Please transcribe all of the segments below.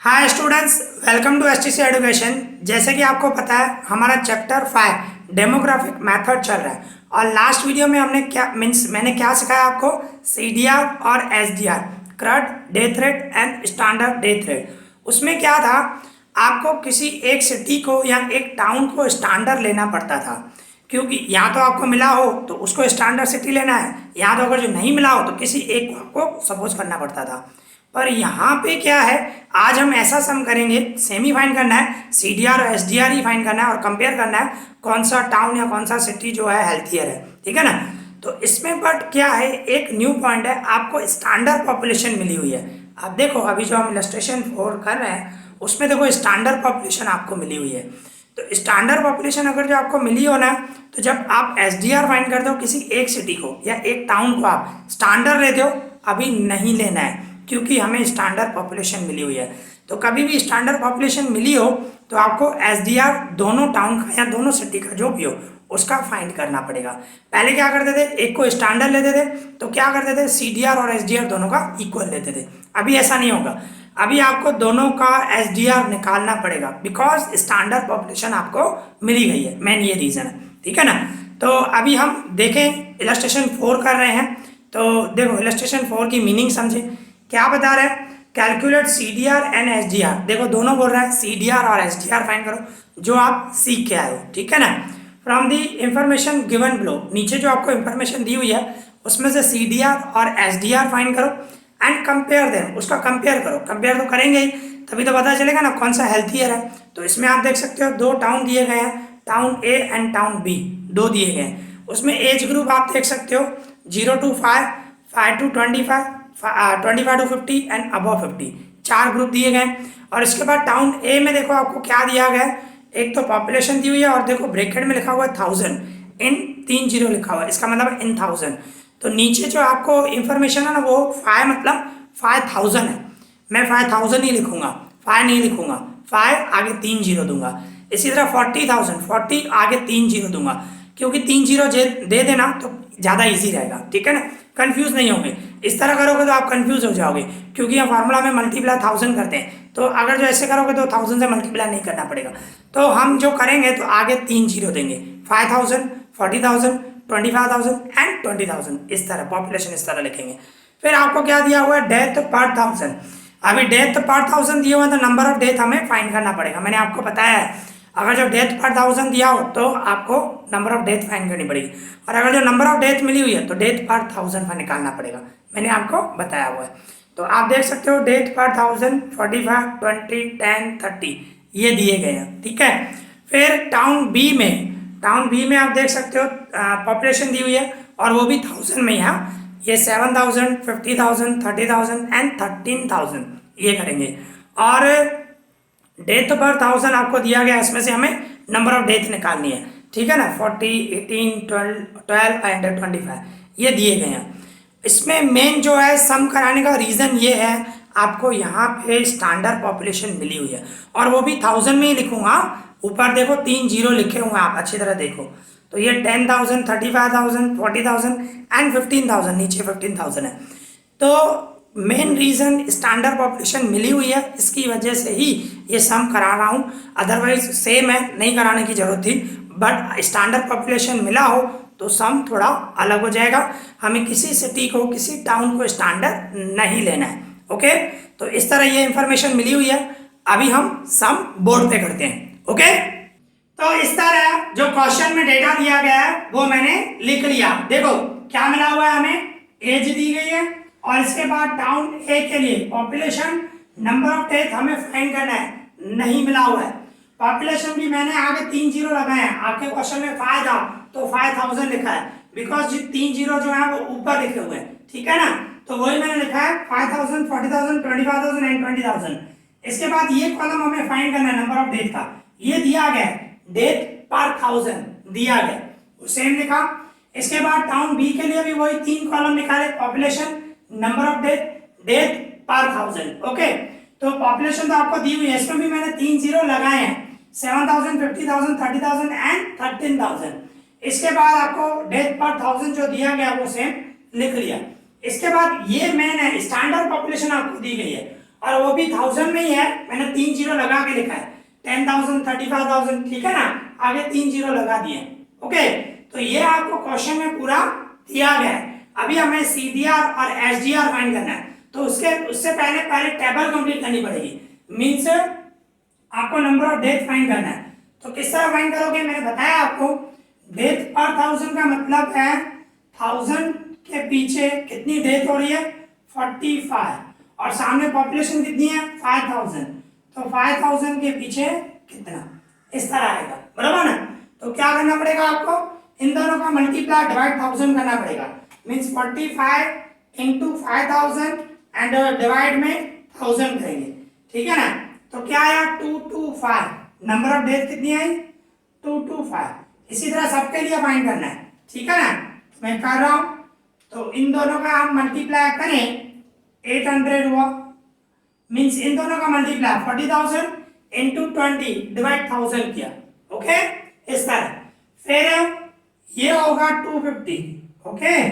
Hi students, welcome to STC education. जैसे कि आपको पता है हमारा चैप्टर 5 डेमोग्राफिक मेथड चल रहा है और लास्ट वीडियो में मैंने क्या सिखाया आपको, सीडीआर और SDR, क्रड, death rate and standard death rate. उसमें क्या था, आपको किसी एक सिटी को या एक टाउन को स्टैंडर्ड लेना पड़ता था, क्योंकि यहाँ तो आपको मिला हो तो उसको स्टैंडर्ड सिटी लेना है, यहाँ तो अगर जो नहीं मिला हो तो किसी एक को आपको सपोज करना पड़ता था। पर यहाँ पे क्या है, आज हम ऐसा सम करेंगे, सेमी फाइंड करना है, सीडीआर और एसडीआर ही फाइंड करना है और कंपेयर करना है कौन सा टाउन या कौन सा सिटी जो है हेल्थियर है, ठीक है ना। तो इसमें बट क्या है, एक न्यू पॉइंट है, आपको स्टैंडर्ड पॉपुलेशन मिली हुई है। आप देखो अभी जो हम इलस्ट्रेशन 4 कर रहे हैं उसमें देखो स्टैंडर्ड पॉपुलेशन आपको मिली हुई है। तो स्टैंडर्ड पॉपुलेशन अगर जो आपको मिली हो ना, तो जब आप एसडीआर फाइंड करते हो किसी एक सिटी को या एक टाउन को, आप स्टैंडर्ड लेते हो, अभी नहीं लेना है क्योंकि हमें स्टैंडर्ड पॉपुलेशन मिली हुई है। तो कभी भी स्टैंडर्ड पॉपुलेशन मिली हो तो आपको एसडीआर दोनों टाउन का या दोनों सिटी का जो भी हो उसका फाइंड करना पड़ेगा। पहले क्या करते थे, एक को स्टैंडर्ड लेते थे तो क्या करते थे, सीडीआर और एसडीआर दोनों का इक्वल लेते थे। अभी ऐसा नहीं होगा, अभी आपको दोनों का एसडीआर निकालना पड़ेगा बिकॉज स्टैंडर्ड पॉपुलेशन आपको मिली गई है, मेन ये रीजन है, ठीक है ना। तो अभी हम देखें इलस्ट्रेशन 4 कर रहे हैं, तो देखो इलस्ट्रेशन 4 की मीनिंग समझे। क्या बता रहा है, कैलकुलेट सीडीआर एंड एसडीआर। देखो दोनों बोल रहा है सीडीआर और एसडीआर फाइंड करो जो आप सीख के आए हो, ठीक है ना। From the information given below, नीचे जो आपको इंफॉर्मेशन दी हुई है उसमें से सीडीआर और एसडीआर फाइंड करो एंड कंपेयर देम, उसका कंपेयर करो। कंपेयर तो करेंगे ही तभी तो पता चलेगा ना कौन सा हेल्थियर है। तो इसमें आप देख सकते हो दो टाउन दिए गए हैं, town A and town B, दो दिए गए हैं। उसमें एज ग्रुप आप देख सकते हो 0 to 5, 5 to 25, 25 to 50 and above 50, चार ग्रुप दिए गए। और इसके बाद टाउन ए में देखो आपको क्या दिया गया है, एक तो पॉपुलेशन दी हुई है और देखो ब्रैकेट में लिखा हुआ है 1000, इन 3 जीरो लिखा हुआ है, इसका मतलब इन 1000। तो नीचे जो आपको इंफॉर्मेशन है ना वो 5 मतलब 5000 है, मैं 5000 ही लिखूंगा, 5 नहीं लिखूंगा, 5 आगे 3 जीरो दूंगा। इसी तरह 40,000, 40 आगे 3 जीरो दूंगा, क्योंकि 3 जीरो दे देना तो ज़्यादा इजी रहेगा, ठीक है ना, कंफ्यूज नहीं होंगे। इस तरह करोगे तो आप कंफ्यूज हो जाओगे, क्योंकि यहाँ फार्मूला में मल्टीप्लाई 1000 करते हैं, तो अगर जो ऐसे करोगे तो 1000 से मल्टीप्लाई नहीं करना पड़ेगा। तो हम जो करेंगे तो आगे 3 जीरो देंगे, 5000, 40,000, 25,000 एंड 20,000, इस तरह पॉपुलेशन इस तरह लिखेंगे। फिर आपको क्या दिया हुआ है, डेथ पर 1000। अभी डेथ पर 1000 दिया हुआ है तो नंबर ऑफ डेथ हमें फाइंड करना पड़ेगा। मैंने आपको बताया है अगर जो डेथ पर 1000 दिया हो तो आपको नंबर ऑफ डेथ फाइंड करनी पड़ेगी, और अगर जो नंबर ऑफ डेथ मिली हुई है तो डेथ पर 1000 का निकालना पड़ेगा, मैंने आपको बताया हुआ है। तो आप देख सकते हो डेथ पर 1000, 45, 20, 10, 30 ये दिए गए हैं, ठीक है। फिर टाउन बी में आप देख सकते हो पॉपुलेशन दी हुई है और वो भी 1000 में है। ये 7000, 50,000, 30,000 एंड 13,000 ये करेंगे। और डेथ पर 1000 आपको दिया गया, इसमें से हमें नंबर ऑफ डेथ निकालनी है, ठीक है ना, 40, 18, 12 एंड 25 ये दिए गए हैं। इसमें मेन जो है सम कराने का रीज़न ये है, आपको यहाँ पे स्टैंडर्ड पॉपुलेशन मिली हुई है और वो भी 1000 में ही लिखूंगा, ऊपर देखो 3 जीरो लिखे हुए हैं, आप अच्छी तरह देखो। तो ये 10,000, 35,000, 40,000 एंड 15,000, नीचे 15,000 है। तो मेन रीज़न स्टैंडर्ड पॉपुलेशन मिली हुई है, इसकी वजह से ही ये सम करा रहा हूँ, अदरवाइज सेम है नहीं कराने की जरूरत थी, बट स्टैंडर्ड पॉपुलेशन मिला हो तो सम थोड़ा अलग हो जाएगा। हमें किसी सिटी को किसी टाउन को स्टैंडर्ड नहीं लेना है, ओके। तो इस तरह ये इंफॉर्मेशन मिली हुई है, अभी हम सम बोर्ड पे करते हैं, ओके। तो इस तरह जो क्वेश्चन में डेटा दिया गया है वो मैंने लिख लिया। देखो क्या मिला हुआ है, हमें एज दी गई है और इसके बाद टाउन ए के लिए पॉपुलेशन, नंबर ऑफ डेथ हमें फाइंड करना है, नहीं मिला हुआ है। पॉपुलेशन भी मैंने आगे 3 जीरो लगाए हैं, आपके क्वेश्चन में 5 था तो 5000 लिखा है, बिकॉज ये 3 जीरो जो है वो ऊपर लिखे हुए हैं, ठीक है ना। तो वही मैंने लिखा है 5000, 40,000, 25,000 एंड 20,000। इसके बाद ये कॉलम हमें फाइंड करना है नंबर ऑफ डेथ का, ये दिया गया है, डेथ पर 1000 दिया गया, वो सेम लिखा। इसके बाद टाउन बी के लिए भी वही 3 कॉलम निकाले, population, number of death, death पर 1000, ओके। तो पॉपुलेशन तो आपको दी हुई है, इसमें भी मैंने 3 जीरो लगाए हैं, 7,000, 50,000, 30,000 एंड 13,000। इसके बाद आपको डेथ पर 1000 जो दिया गया वो सेम लिख लिया। इसके बाद ये मेन है, स्टैंडर्ड पॉपुलेशन आपको दी गई है और वो भी 1000 में ही है, मैंने 3 जीरो लगा के लिखा है, 10,000, 35,000, ठीक है ना, आगे 3 जीरो लगा दिए। ओके, तो ये आपको क्वेश्चन में पूरा दिया गया है। अभी हमें सीडीआर और एसडीआर फाइंड करना है, तो उससे पहले पहले टेबल कंप्लीट करनी पड़ेगी। मीन्स आपको नंबर ऑफ डेथ फाइंड करना है। तो किस तरह फाइंड करोगे, मैंने बताया आपको, डेथ पर 1000 का मतलब है 1000 के पीछे कितनी डेथ हो रही है, 45, और सामने पॉपुलेशन कितनी है, 5000, तो 5000 के पीछे कितना, इस तरह आएगा, बराबर ना। तो क्या करना पड़ेगा आपको, इन दोनों का मल्टीप्लाई डिवाइड 1000 करना पड़ेगा। मीन्स 45 इंटू 5000 एंड डिवाइड में 1000 करेंगे, ठीक है ना। तो क्या आया, 225, नंबर ऑफ डेथ कितनी आई, 225। इसी तरह सबके लिए फाइंड करना है, ठीक है ना। तो मैं कर रहा हूं, तो इन दोनों का हम मल्टीप्लाई करें, 800 हुआ। मीन्स इन दोनों का मल्टीप्लाई 40,000 इंटू 20 डिवाइड 1000 किया। ओके, इस तरह। फिर ये होगा 250, ओके,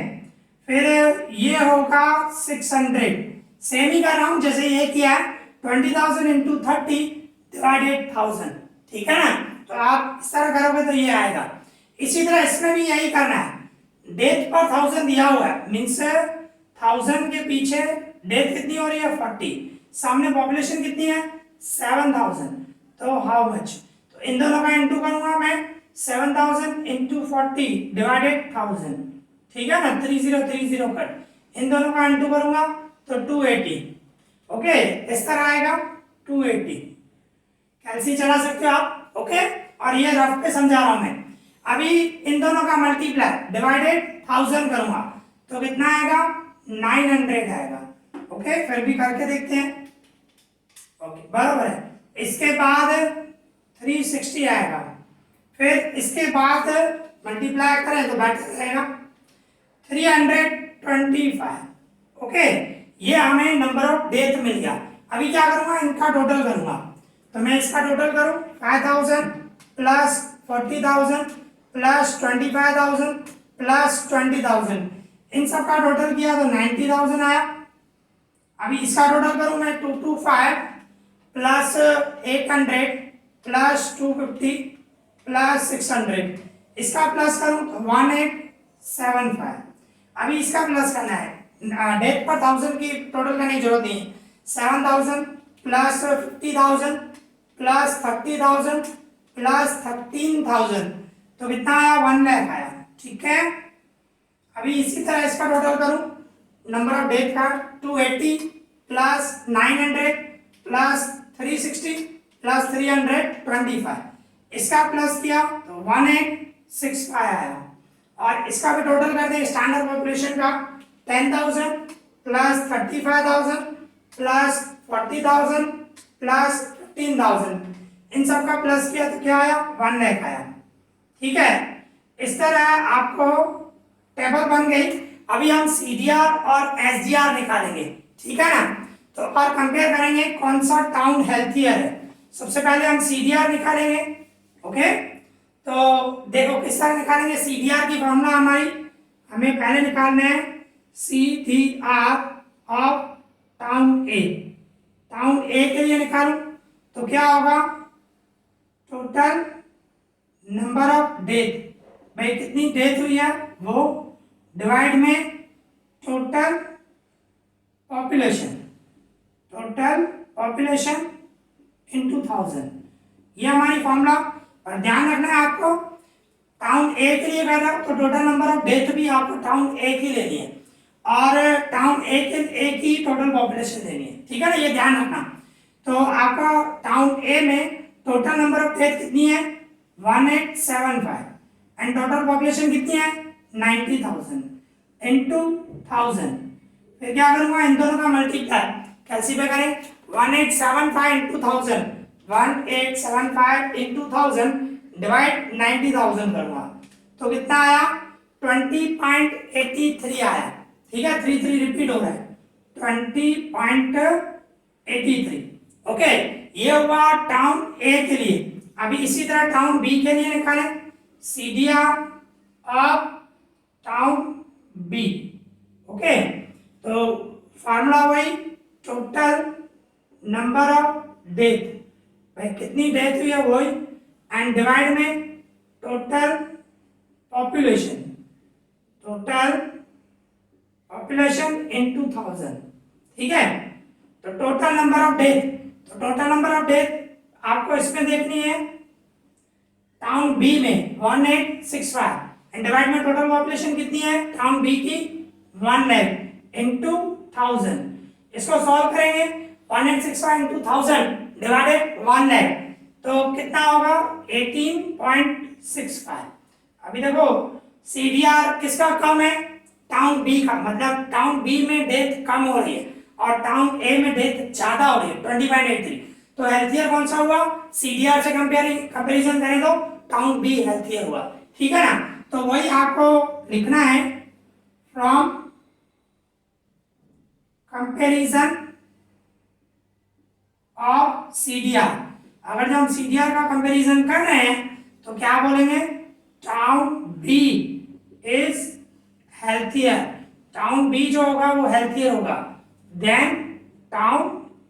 फिर ये होगा 600, सेम ही कर रहा हूं जैसे ये किया है, 20,000 इंटू 30 डिवाइडेड 1000, ठीक है ना। तो आप इस तरह करोगे तो ये आएगा। इसी तरह इसमें भी यही करना है, डेथ पर 1000 दिया हुआ है, मीन्स 1000 के पीछे डेथ कितनी हो रही है, 40, सामने पॉपुलेशन कितनी है, 7000, तो हाउ मच, तो इन दोनों का इंटू करूंगा मैं, 7000 इंटू 40 डिवाइडेड 1000, ठीक है ना, 3030 कट, इन दोनों का इंटू करूंगा तो 280, ओके, इस तरह आएगा 280, कैलसी चला सकते हो आप। ओके, और ये रफ पे समझा रहा हूं मैं। अभी इन दोनों का मल्टीप्लाई डिवाइडेड 1000 करूंगा तो कितना आएगा, 900 आएगा। ओके, फिर भी करके देखते हैं। ओके, बराबर है। इसके बाद 360 आएगा, फिर इसके बाद मल्टीप्लाई करें तो बेटर रहेगा, 325। ओके, ये हमें नंबर ऑफ डेथ मिल गया। अभी क्या करूंगा, इनका टोटल करूंगा, तो मैं इसका टोटल करूं, 5000 प्लस 40,000 प्लस 25,000 प्लस 20,000, इन सब का टोटल किया तो 90,000 आया। अभी इसका टोटल करूं मैं, 225 प्लस 800 प्लस 250 प्लस 600, इसका प्लस करूं तो 1875। अभी इसका प्लस करना है, डेथ पर 1000 की टोटल करने की जरूरत नहीं है, 7000 प्लस 50,000 प्लस 30,000 प्लस 13,000, तो कितना आया, 1 लाख आया, ठीक है। अभी इसी तरह इसका टोटल करूं, नंबर ऑफ डेथ का 280 प्लस 900 प्लस 360 प्लस 325, इसका प्लस किया तो 1865 आया। और इसका भी टोटल कर दें, स्टैंडर्ड पॉपुलेशन का 10,000 प्लस 35,000 प्लस 40,000 प्लस 15,000, इन सब का प्लस किया तो क्या आया, 1 लाख आया, ठीक है। इस तरह आपको टेबल बन गई। अभी हम सीडीआर और एसडीआर निकालेंगे, ठीक है ना। तो और कंपेयर करेंगे कौन सा टाउन हेल्थियर है। सबसे पहले हम सीडीआर निकालेंगे, ओके। तो देखो किस तरह निकालेंगे, सीडीआर की फॉर्मूला हमारी, हमें पहले निकालना है CDR of town A. Town A के लिए निकालूं तो क्या होगा, टोटल नंबर ऑफ डेथ, भाई कितनी डेथ हुई है वो, डिवाइड में total population, total population into 1000, ये हमारी फॉर्मूला। और ध्यान रखना है आपको, टाउन ए के लिए कर रहा हूं तो टोटल नंबर ऑफ डेथ भी आपको टाउन ए की लेनी है, और टाउन ए की टोटल पॉपुलेशन लेनी है, ठीक है ना, ये ध्यान रखना। तो आपका टाउन ए में टोटल नंबर ऑफ डेथ कितनी है, 1875, एंड टोटल पॉपुलेशन कितनी है, 90,000 इंटू 1000। फिर क्या करूंगा, इन दोनों का मल्टीप्लाई कैसे पे करें, 1875 इंटू 1000, 1875 इंटू 1000 डिवाइड 90,000 करूंगा तो कितना आया, 20.83 आया, ठीक है, 3 रिपीट हो रहा है, 20.83, ओके। ये हुआ टाउन ए के लिए। अभी इसी तरह टाउन बी के लिए निकालें, CDR of town B, okay. तो फार्मूला वही, टोटल नंबर ऑफ डेथ, भाई कितनी डेथ हुई है वही, एंड डिवाइड में total population, total population into 1000, ठीक है। तो टोटल नंबर ऑफ डेथ, तो टोटल नंबर ऑफ डेथ आपको इसमें देखनी है टाउन बी में 1865 एंड डिवाइड में टोटल पॉपुलेशन कितनी है टाउन बी की 1 लाख इनटू 1000। इसको सॉल्व करेंगे 1865 इनटू 1000 डिवाइडेड 1 लाख, तो कितना होगा 18.65। अभी देखो सीडीआर किसका कम है टाउन बी का, मतलब टाउन बी में डेथ कम हो रही है और टाउन ए में डेथ ज्यादा हो रही है 20.83। तो हेल्थियर कौन सा हुआ सीडीआर से कंपैरिजन करें तो टाउन बी हेल्थियर हुआ, ठीक है ना। तो वही आपको लिखना है फ्रॉम कंपैरिजन ऑफ सीडीआर। अगर जब हम सीडीआर का कंपैरिजन कर रहे हैं तो क्या बोलेंगे town B is healthier, town B जो होगा वो हेल्थियर होगा then town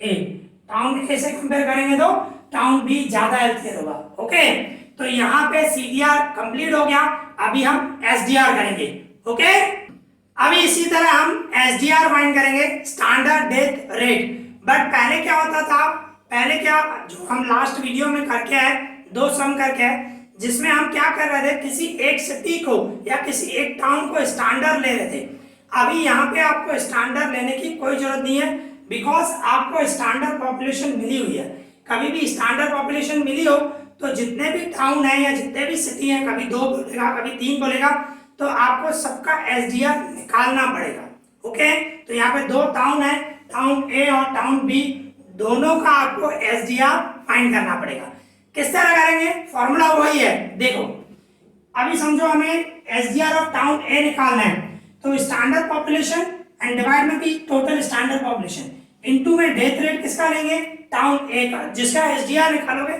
A, town A से कंपेयर करेंगे तो टाउन बी ज्यादा हेल्थियर होगा। ओके, तो यहाँ पे सीडीआर कंप्लीट हो गया, अभी हम एसडीआर करेंगे। ओके, अभी इसी तरह हम एसडीआर फाइंड करेंगे स्टैंडर्ड डेथ रेट। बट पहले क्या होता था, पहले क्या जो हम लास्ट वीडियो में करके आए 2 सम करके आए, जिसमें हम क्या कर रहे थे किसी एक सिटी को या किसी एक टाउन को स्टैंडर्ड ले रहे थे। अभी यहाँ पे आपको स्टैंडर्ड लेने की कोई जरूरत नहीं है, बिकॉज आपको स्टैंडर्ड पॉपुलेशन मिली हुई है। कभी भी स्टैंडर्ड पॉपुलेशन मिली हो तो जितने भी टाउन है या जितने भी सिटी है, कभी 2 बोलेगा कभी 3 बोलेगा, तो आपको सबका एसडीआर निकालना पड़ेगा। ओके, तो यहाँ पे 2 टाउन है, टाउन ए और टाउन बी, दोनों का आपको एसडीआर फाइंड करना पड़ेगा। किस तरह करेंगे, फॉर्मूला वही है। देखो अभी समझो हमें एसडीआर ऑफ टाउन ए निकालना है, तो स्टैंडर्ड पॉपुलेशन एंड डिवाइड में भी टोटल स्टैंडर्ड पॉपुलेशन इनटू में डेथ रेट किसका लेंगे टाउन ए का, जिसका एसडीआर निकालोगे,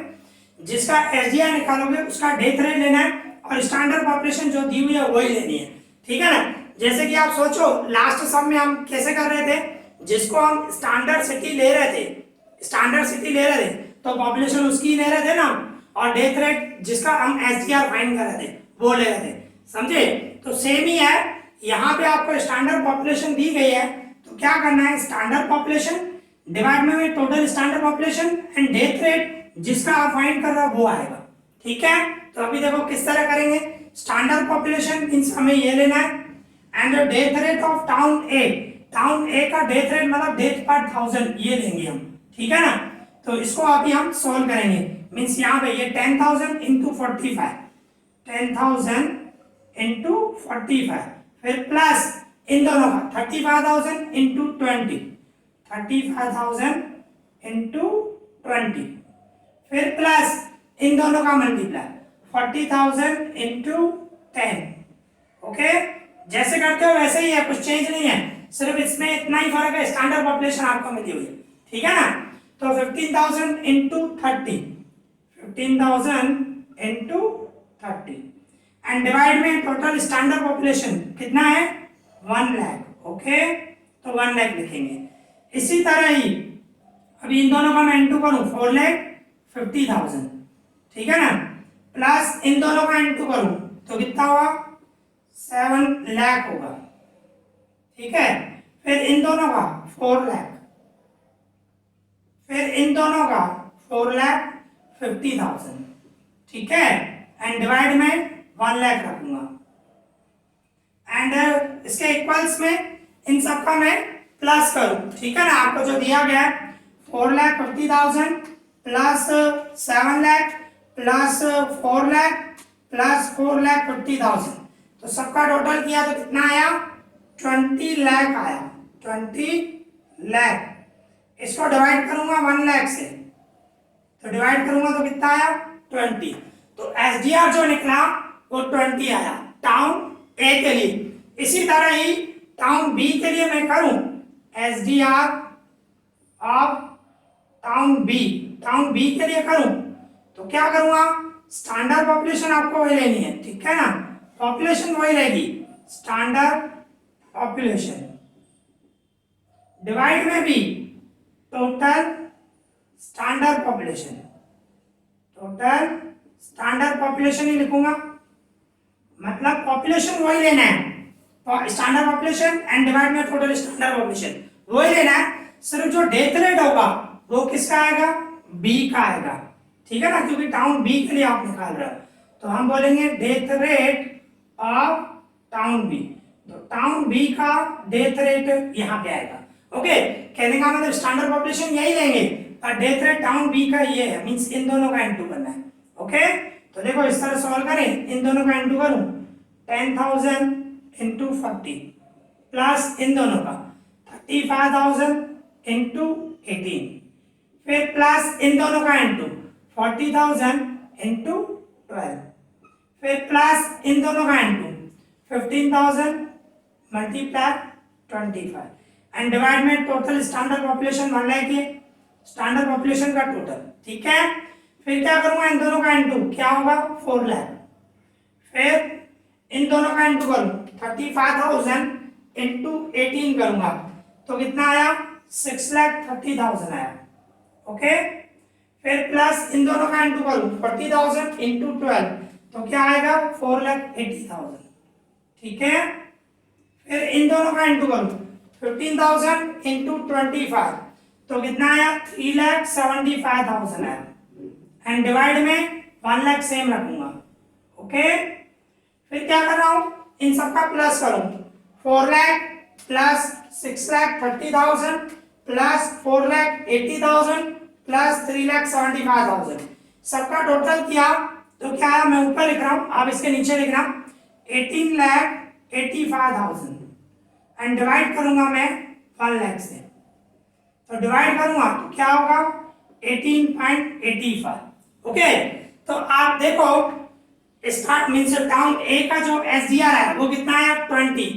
जिसका एसडीआर निकालोगे उसका डेथ रेट लेना है और स्टैंडर्ड पॉपुलेशन जो दी हुई है वही लेनी है, ठीक है ना। जैसे कि आप सोचो लास्ट सम में हम कैसे कर रहे थे, जिसको हम स्टैंडर्ड सिटी ले रहे थे, स्टैंडर्ड सिटी ले रहे थे तो पॉपुलेशन उसकी ले रहे थे ना, और डेथ रेट जिसका हम एसडीआर फाइंड कर रहे थे वो ले रहे थे, समझे। तो सेम ही है, यहाँ पे आपको स्टैंडर्ड पॉपुलेशन दी गई है, तो क्या करना है स्टैंडर्ड पॉपुलेशन डिवाइड में total standard population and death rate जिसका आप फाइंड कर रहे हो वो आएगा, ठीक है। तो अभी देखो किस तरह करेंगे, स्टैंडर्ड पॉपुलेशन मींस हमें ये लेना है and death rate of town A, town A का डेथ रेट मतलब डेथ पर 1000 ये लेंगे हम, ठीक है ना। तो इसको अभी हम सोल्व करेंगे, मींस यहाँ पे ये 10,000 इंटू 45, 10,000 इंटू 45, फिर प्लस इन दोनों का 35,000 इंटू 20, 35,000 इंटू 20, फिर प्लस इन दोनों का मल्टीप्लाई 40,000 इंटू 10। ओके, जैसे करते हो वैसे ही है, कुछ चेंज नहीं है, सिर्फ इसमें इतना ही फर्क है, स्टैंडर्ड पॉपुलेशन आपको मिली हुई है, ठीक है ना। तो 15,000 इंटू 30, 15,000 इंटू 30 एंड डिवाइड में टोटल स्टैंडर्ड पॉपुलेशन कितना है 1 लाख। ओके, तो 1 लाख लिखेंगे। इसी तरह ही अभी इन दोनों का मैं इंटू करूं 4,50,000, ठीक है ना, प्लस इन दोनों का इंटू करूं तो कितना होगा 7 लाख होगा, ठीक है। फिर इन दोनों का 4 लाख, फिर इन दोनों का 4,50,000, ठीक है, एंड डिवाइड में 1 लाख रखूंगा एंड इसके इक्वल्स में इन सब का मैं प्लस करूं, ठीक है ना। आपको जो दिया गया है 4,50,000 plus 7 lakh plus 4 lakh plus 4,50,000, तो सबका टोटल किया तो कितना आया 20 लाख आया, 20 लाख। इसको डिवाइड करूंगा 1 लाख से, तो डिवाइड करूंगा तो कितना आया 20, तो एसडीआर जो निकला वो 20 आया टाउन ए के लिए। इसी तरह ही टाउन बी के लिए मैं करूं SDR of town B, town B के लिए करूं तो क्या करूंगा स्टैंडर्ड पॉपुलेशन आपको वही लेनी है, ठीक है ना, पॉपुलेशन वही रहेगी स्टैंडर्ड पॉपुलेशन डिवाइड में भी total standard population, total standard population ही लिखूंगा, मतलब पॉपुलेशन वही लेना है, स्टैंडर्ड पॉपुलेशन एंड डिवाइड में टोटल स्टैंडर्ड पॉपुलेशन वही लेना है, सिर्फ जो डेथ रेट होगा वो किसका आएगा, बी का आएगा, ठीक है ना, क्योंकि टाउन बी के लिए आप निकाल रहे हो, तो हम बोलेंगे death rate of town B, तो टाउन बी का डेथ रेट यहाँ पे आएगा। ओके, कहने का मतलब स्टैंडर्ड पॉपुलेशन यही लेंगे और डेथ रेट टाउन बी का ये है, मींस इन दोनों का इनटू करना है। ओके, तो देखो इस तरह सॉल्व करें, इन दोनों का इनटू करूं 10,000 इंटू 40 प्लस इन दोनों का 35,000 इंटू 18, फिर प्लस इन दोनों का इनटू 40,000 इंटू 12, फिर प्लस इन दोनों का इनटू 15,000 मल्टीप्लाई 25 एंड डिवाइड में टोटल स्टैंडर्ड पॉपुलेशन 1 लाख है, स्टैंडर्ड पॉपुलेशन का टोटल, ठीक है। फिर क्या करूंगा, इन दोनों का इनटू क्या होगा 4 लाख, फिर इन दोनों का इनटू करूं 35,000 इंटू 18 करूंगा तो कितना आया 6,30,000 आया। ओके, फिर प्लस इन दोनों का इनटू करूं 40,000 इंटू 12 तो क्या आएगा 4,80,000, ठीक है। फिर इन दोनों का इनटू करूं 15,000 इंटू 25 तो कितना आया 3,75,000 आया एंड डिवाइड में 1 लाख सेम रखूंगा। ओके, फिर क्या कर रहा हूं, इन सबका प्लस करूं 4 लाख प्लस 6,30,000 प्लस 4,80,000 प्लस 3,75,000 सबका टोटल किया तो क्या है, मैं ऊपर लिख रहा हूं, आप इसके नीचे लिख रहा हूं 18,85,000 एंड डिवाइड करूंगा मैं 1 लाख से, तो डिवाइड करूंगा तो क्या होगा 18.85। ओके, तो आप देखो स्टार्ट मींस टाउन ए का जो एसडीआर है वो कितना आया 20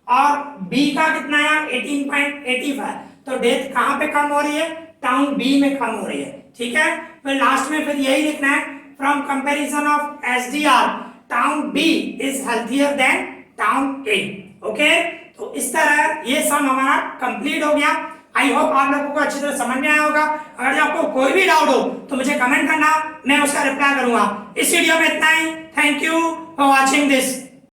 और बी का कितना आया 18.85, तो डेथ कहां पे कम हो रही है, टाउन बी में कम हो रही है, ठीक है। फिर लास्ट में फिर यही लिखना है, from comparison of SDR town B is healthier then town A. Okay, तो इस तरह ये सम हमारा कंप्लीट हो गया। आई होप आप लोगों को अच्छी तरह समझ में आया होगा। अगर आपको कोई भी डाउट हो तो मुझे कमेंट करना, मैं उसका रिप्लाई करूंगा। इस वीडियो में इतना ही। Thank you for watching this.